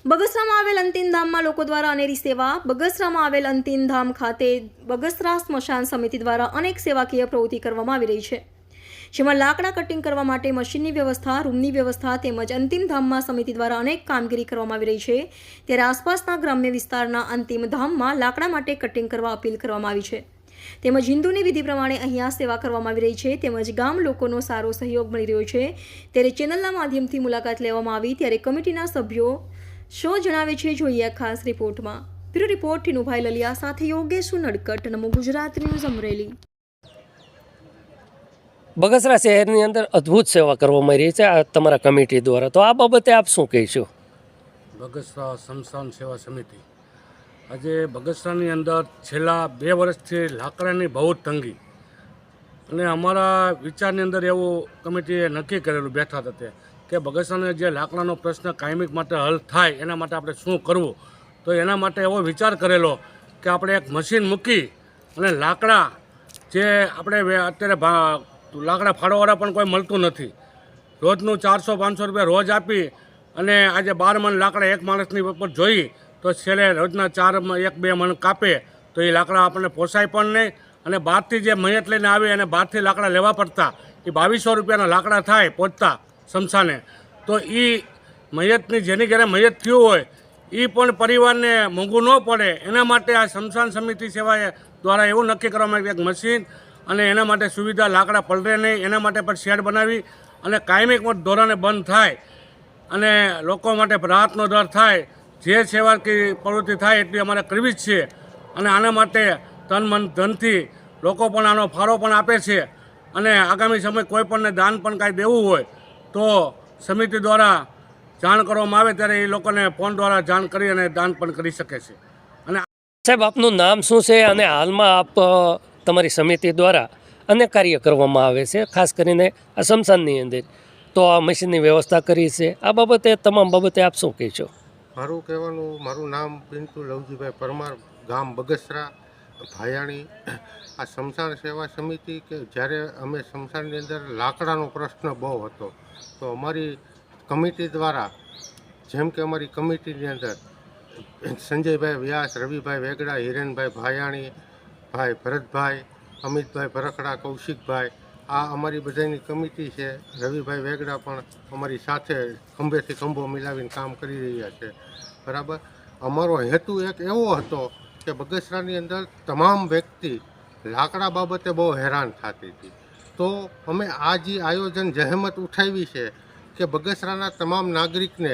બગસરામાં આવેલ અંતિમ ધામમાં લોકો દ્વારા અનેરી સેવા. બગસરામાં આવેલ અંતિમ ધામ ખાતે બગસરા સ્મશાન સમિતિ દ્વારા અનેક સેવાકીય પ્રવૃત્તિ કરવામાં આવી રહી છે, જેમાં લાકડા કટિંગ કરવા માટે મશીનની વ્યવસ્થા, રૂમની વ્યવસ્થા તેમજ અંતિમ ધામમાં સમિતિ દ્વારા અનેક કામગીરી કરવામાં આવી રહી છે. ત્યારે આસપાસના ગ્રામ્ય વિસ્તારના અંતિમ ધામમાં લાકડા માટે કટિંગ કરવા અપીલ કરવામાં આવી છે. તેમજ હિન્દુની વિધિ પ્રમાણે અહીંયા સેવા કરવામાં આવી રહી છે. તેમજ ગામ લોકોનો સારો સહયોગ મળી રહ્યો છે. ત્યારે ચેનલના માધ્યમથી મુલાકાત લેવામાં આવી ત્યારે કમિટીના સભ્યો શો જણાવે છે, જોઈએ ખાસ રિપોર્ટમાં. બ્યુરો રિપોર્ટ ટીનુભાઈ લલિયા સાથે યોગેશ નડકટ, નમો ગુજરાત ન્યૂઝ, અમરેલી. બગસરા શહેરની અંદર અદ્ભુત સેવા કરવામાં આવી રહી છે આ તમારા કમિટી દ્વારા, તો આ બાબતે આપ શું કહીશું? બગસરા સ્મશાન સેવા સમિતિ આજે બગસરાની અંદર છેલ્લા 2 વર્ષથી લાકડાની બહુ જ તંગી, અને અમારા વિચારની અંદર એવું કમિટીએ નક્કી કરેલું બેઠા હતા કે બગસરાને જે લાકડાનો પ્રશ્ન કાયમિક માટે હલ થાય એના માટે આપણે શું કરવું. તો એના માટે એવો વિચાર કરેલો કે આપણે એક મશીન મૂકી અને લાકડા જે આપણે અત્યારે લાકડા ફાળવાવાળા પણ કોઈ મળતું નથી, રોજનું 400-500 રૂપિયા રોજ આપી અને આજે 12 મણ લાકડા એક માણસની ઉપર જોઈ તો છેલ્લે રોજના 1-2 મણ કાપે તો એ લાકડા આપણને પોસાય પણ નહીં. અને બહારથી જે મયત લઈને આવે અને બહારથી લાકડા લેવા પડતા એ 2200 રૂપિયાના લાકડા થાય પહોંચતા શમશાને. તો એ મયતની જેની ઘરે મયત થયું હોય એ પણ પરિવારને મોંઘું ન પડે એના માટે આ સ્મશાન સમિતિ સેવાએ દ્વારા એવું નક્કી કરવામાં આવ્યું એક મશીન અને એના માટે સુવિધા, લાકડા પલળે નહીં એના માટે પણ શેડ બનાવી અને કાયમિક ધોરણે બંધ થાય અને લોકો માટે રાહતનો દર થાય. જે સેવાકીય પ્રવૃત્તિ થાય એટલી અમારે કરવી જ છે. અને આના માટે તન મન ધનથી લોકો પણ આનો ફાળો પણ આપે છે. અને આગામી સમય કોઈ પણને દાન પણ કાંઈ દેવું હોય તો સમિતિ દ્વારા જાણ કરવામાં આવે ત્યારે એ લોકોને ફોન દ્વારા જાણ કરી અને દાન પણ કરી શકે છે. અને સાહેબ, આપનું નામ શું છે અને હાલમાં આપ તમારી સમિતિ દ્વારા અનેક કાર્ય કરવામાં આવે છે, ખાસ કરીને આ સ્મશાનની અંદર તો આ મશીનની વ્યવસ્થા કરી છે, આ બાબતે તમામ બાબતે આપ શું કહેશો? મારું નામ પિન્ટુ લવજીભાઈ પરમાર, ગામ બગસરા, ભાયાણી. આ સ્મશાન સેવા સમિતિ કે જ્યારે અમે સ્મશાનની અંદર લાકડાનો પ્રશ્ન બહુ હતો તો અમારી કમિટી દ્વારા, જેમ કે અમારી કમિટીની અંદર સંજયભાઈ વ્યાસ, રવિભાઈ વેગડા, હિરેનભાઈ ભાયાણી, ભાઈ ભરતભાઈ, અમિતભાઈ ભરખડા, કૌશિકભાઈ, આ અમારી બધાની કમિટી છે. રવિભાઈ વેગડા પણ અમારી સાથે ખંભેથી ખંભો મિલાવીને કામ કરી રહ્યા છે. બરાબર. અમારો હેતુ એક એવો હતો કે બગસરાની અંદર તમામ વ્યક્તિ લાકડા બાબતે બહુ હેરાન થતી હતી. તો અમે આ જે આયોજન જહેમત ઉઠાવી છે કે બગસરાના તમામ નાગરિકને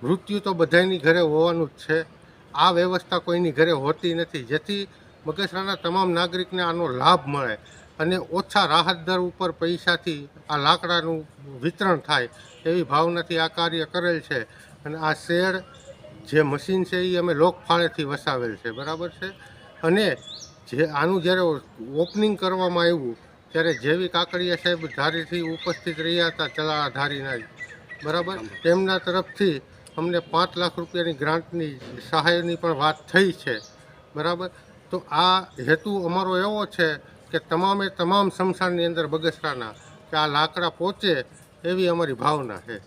મૃત્યુ તો બધાની ઘરે હોવાનું જ છે, આ વ્યવસ્થા કોઈની ઘરે હોતી નથી, જેથી બગસરાના તમામ નાગરિકને આનો લાભ મળે અને ઓછા રાહત દર ઉપર પૈસાથી આ લાકડાનું વિતરણ થાય એવી ભાવનાથી આ કાર્ય કરેલ છે. અને આ શેડ જે મશીન છે એ અમે લોકફાળેથી વસાવેલ છે. બરાબર છે. અને જે આનું જ્યારે ઓપનિંગ કરવામાં આવ્યું ત્યારે જેવી કાકડિયા સાહેબ ધારીથી ઉપસ્થિત રહ્યા હતા, ચલાળા ધારીના, બરાબર, તેમના તરફથી અમને 5 લાખ રૂપિયાની ગ્રાન્ટની સહાયની પણ વાત થઈ છે. બરાબર. તો આ હેતુ અમારો એવો છે કે તમામ સ્મશાનની અંદર બગસરાના કે આ લાકડા પહોંચે એવી અમારી ભાવના છે.